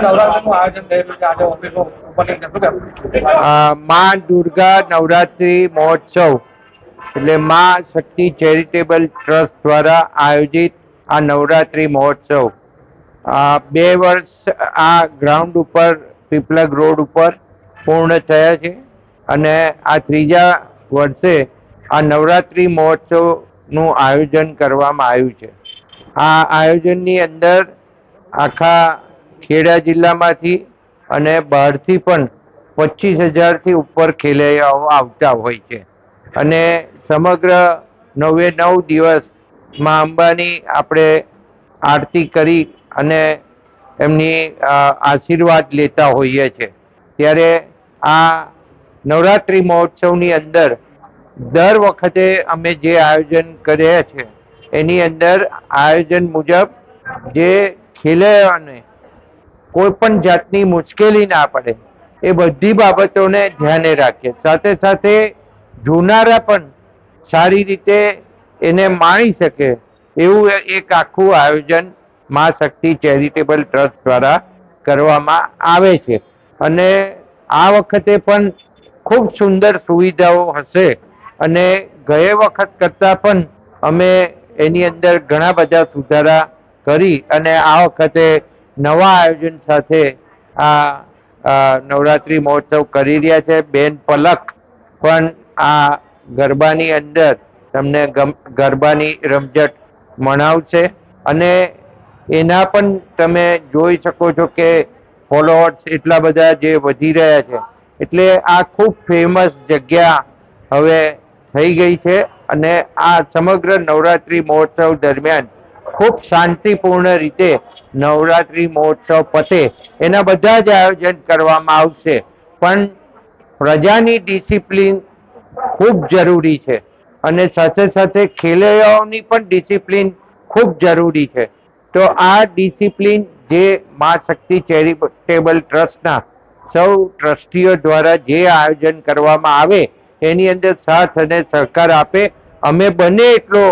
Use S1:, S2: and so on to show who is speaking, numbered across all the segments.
S1: નવરાત્રીનું આયોજન થઈ રહ્યું છે આજે ઓફિસનું ઓપનિંગ છે, શું કહેવું?
S2: માં દુર્ગા નવરાત્રી મહોત્સવ એટલે માં શક્તિ ચેરિટેબલ ટ્રસ્ટ દ્વારા આયોજિત આ નવરાત્રી મહોત્સવ 2 વર્ષ આ ગ્રાઉન્ડ ઉપર પીપલગ રોડ ઉપર પૂર્ણ થયા છે અને આ ત્રીજા વર્ષે આ નવરાત્રી મહોત્સવનું આયોજન કરવામાં આવ્યું છે. આ આયોજનની અંદર આખા ખેડા જિલ્લામાંથી અને બહારથી પણ 25,000થી ઉપર ખેલૈયાઓ આવતા હોય છે અને સમગ્ર 9 દિવસ માં અંબાની આપણે આરતી કરી અને એમની આશીર્વાદ લેતા હોઈએ છીએ. ત્યારે આ નવરાત્રિ મહોત્સવની અંદર દર વખતે અમે જે આયોજન કર્યા છે એની અંદર આયોજન મુજબ જે ખેલૈયાઓને કોઈ પણ જાતની મુશ્કેલી ના પડે એ બધી બાબતોને ધ્યાને રાખીએ. સાથે સાથે જોનારા પણ સારી રીતે એને માણી શકે એવું એક આખું આયોજન માં શક્તિ ચેરિટેબલ ટ્રસ્ટ દ્વારા કરવામાં આવે છે અને આ વખતે પણ ખૂબ સુંદર સુવિધાઓ હશે અને ગયા વખત કરતાં પણ અમે એની અંદર ઘણા બધા સુધારા કરી અને આ વખતે નવા આયોજન સાથે આ નવરાત્રી મહોત્સવ કરી રહ્યા છે. બેન પલક પણ આ ગરબાની અંદર તમને ગરબાની રમઝટ મનાવશે અને એના પણ તમે જોઈ શકો છો કે ફોલોઅર્સ એટલા બધા જે વધી રહ્યા છે એટલે આ ખૂબ ફેમસ જગ્યા હવે થઈ ગઈ છે અને આ સમગ્ર નવરાત્રી મહોત્સવ દરમિયાન ખૂબ શાંતિપૂર્ણ રીતે નવરાત્રી મહોત્સવ પતે એના બધા જ આયોજન કરવામાં આવશે. પણ પ્રજાની ડિસિપ્લિન ખૂબ જરૂરી છે અને સાથે સાથે ખેલૈયાઓની પણ ડિસિપ્લિન ખૂબ જરૂરી છે. તો આ ડિસિપ્લિન જે માં શક્તિ ચેરિટેબલ ટ્રસ્ટના સૌ ટ્રસ્ટીઓ દ્વારા જે આયોજન કરવામાં આવે એની અંદર સાથ અને સહકાર આપે. અમે બને એટલો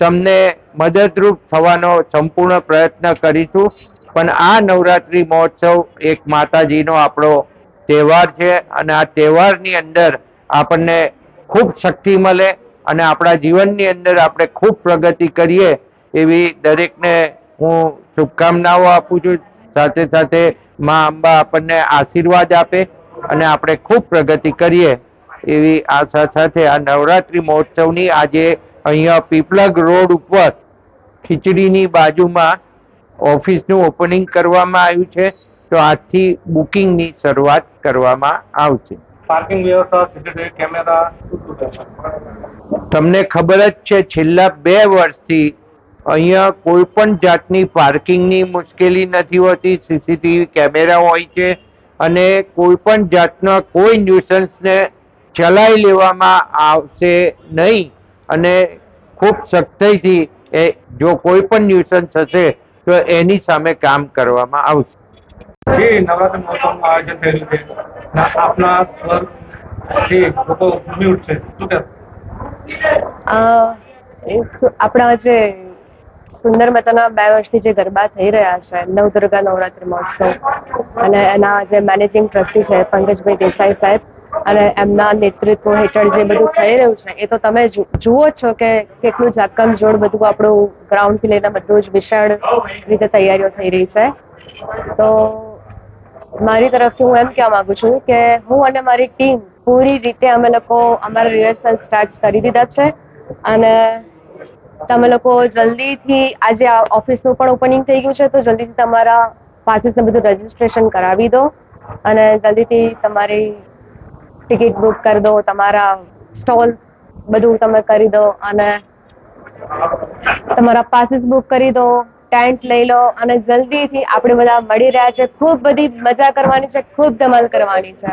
S2: તમને મદદરૂપ થવાનો સંપૂર્ણ પ્રયત્ન કરીશું. પણ આ નવરાત્રી મહોત્સવ એક માતાજીનો આપણો તહેવાર છે અને આ તહેવારની અંદર આપણને ખૂબ શક્તિ મળે અને આપણા જીવનની અંદર આપણે ખૂબ પ્રગતિ કરીએ એવી દરેકને હું શુભકામનાઓ આપું છું. સાથે સાથે માં અંબા આપણને આશીર્વાદ આપે અને આપણે ખૂબ પ્રગતિ કરીએ એવી આશા સાથે આ નવરાત્રી મહોત્સવની આજે અહીંયા પીપલગ રોડ ઉપર ખીચડીની બાજુમાં ઓફિસનું ઓપનિંગ કરવામાં આવ્યું છે. તો આજથી બુકિંગની શરૂઆત કરવામાં આવશે.
S1: પાર્કિંગ વ્યવસ્થા, સીસીટીવી કેમેરા
S2: તમને ખબર જ છે છેલ્લા 2 વર્ષથી અહીંયા કોઈ પણ જાતની પાર્કિંગની મુશ્કેલી નથી હોતી. સીસીટીવી કેમેરા હોય છે અને કોઈ પણ જાતના કોઈ ન્યુસન્સને ચલાવી લેવામાં આવશે નહીં અને ખૂબ સખ્તાઈથી જો કોઈ પણ ન્યુસન્સ હશે તો એની સામે કામ કરવામાં આવશે.
S1: જે નવરાત્રી મહોત્સવનું આયોજન થઈ રહ્યું છે આપના સ્વરથી લોકો ઝૂમી ઉઠશે, શું કહેશો?
S3: આપણા જે સુંદર મજાના 2 વર્ષથી જે ગરબા થઈ રહ્યા છે નવદુર્ગા નવરાત્રી મહોત્સવ અને એના જે મેનેજિંગ ટ્રસ્ટી છે પંકજભાઈ દેસાઈ સાહેબ અને એમના નેતૃત્વ હેઠળ જે બધું થઈ રહ્યું છે એ તો તમે જુઓ છો કે કેટલું જાકમજોડ બધું આપણું ગ્રાઉન્ડથી લઈને બધું જ વિશાળ રીતે તૈયારીઓ થઈ રહી છે. તો મારી તરફથી હું એમ કહેવા માંગુ છું કે હું અને મારી ટીમ પૂરી રીતે અમે લોકો અમારા રિહર્સલ સ્ટાર્ટ કરી દીધા છે અને તમે લોકો જલ્દીથી આજે આ ઓફિસનું પણ ઓપનિંગ થઈ ગયું છે તો જલ્દીથી તમારા પાસીસને બધું રજીસ્ટ્રેશન કરાવી દો અને જલ્દીથી તમારી ટિકિટ બુક કરી દો, તમારા સ્ટોલ બધું તમે કરી દો અને તમારા પાસીસ બુક કરી દો, ટેન્ટ લઈ લો અને જલ્દીથી આપણે બધા મળી રહ્યા છે. ખૂબ બધી મજા કરવાની છે, ખૂબ ધમાલ કરવાની છે.